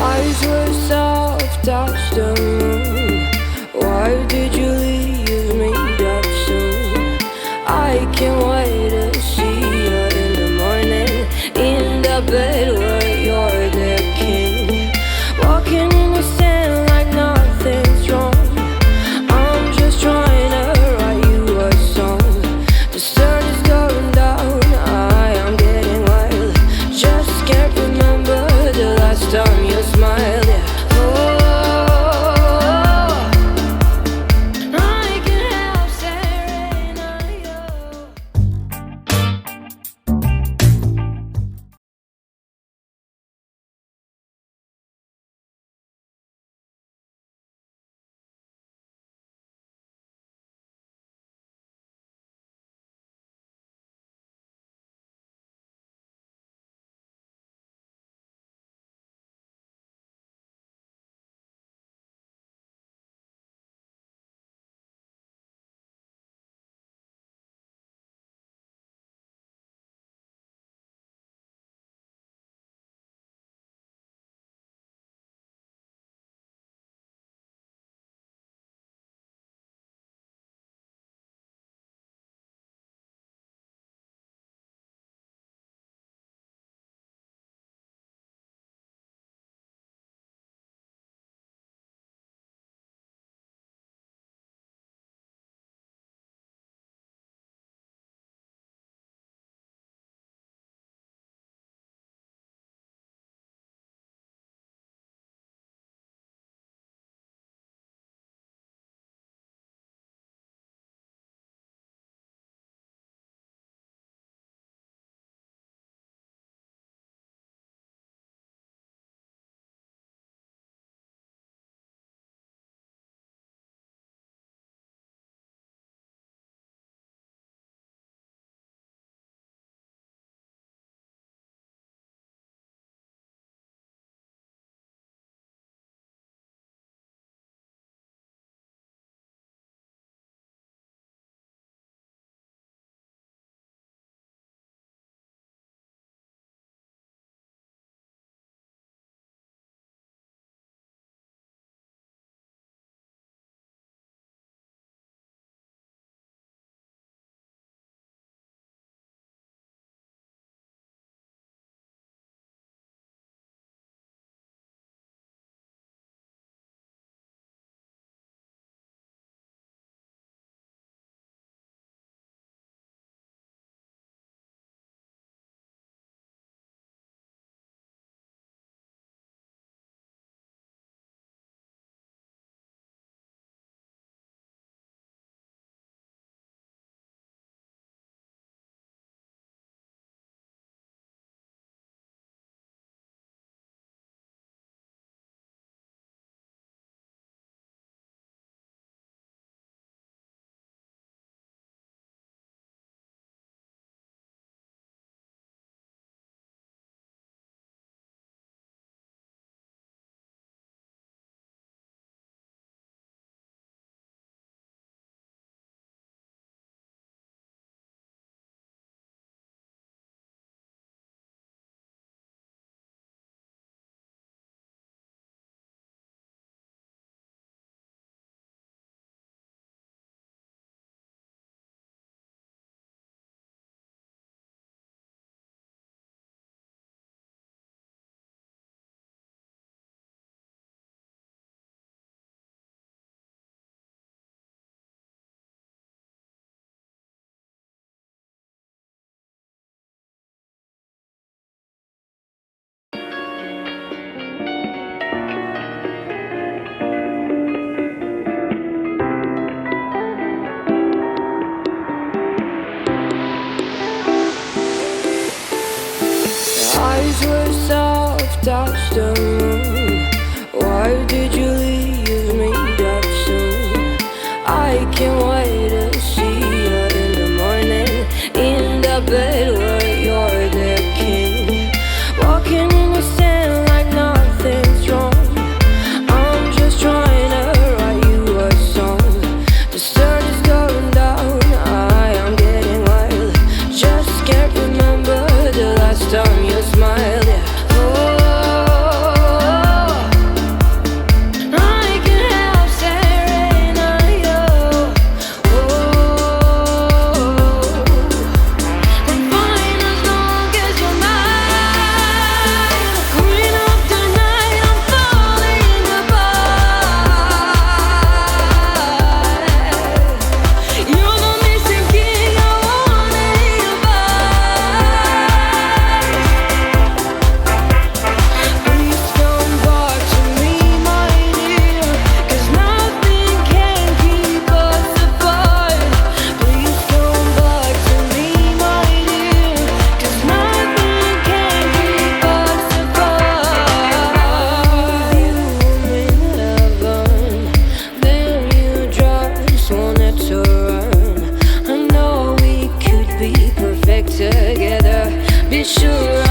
Eyes were soft as the moon. Why did you leave me that soon? I can't wait to see you in the morning, in the bed where you're the king. Walking in the sand like nothing's wrong. I'm just trying to write you a song. The sun is going down, I am getting wild. Just can't remember the last time you smiled. Yeah. Eyes were soft as the moon. Why did you leave me that soon? I can't wait to see you in the morning, in the bed where you're the king. Walking in the sand like nothing's wrong. I'm just trying to write you a song. The sun is going down, I am getting wild. Just can't remember the last time you smiled. Yeah. Oh. wish you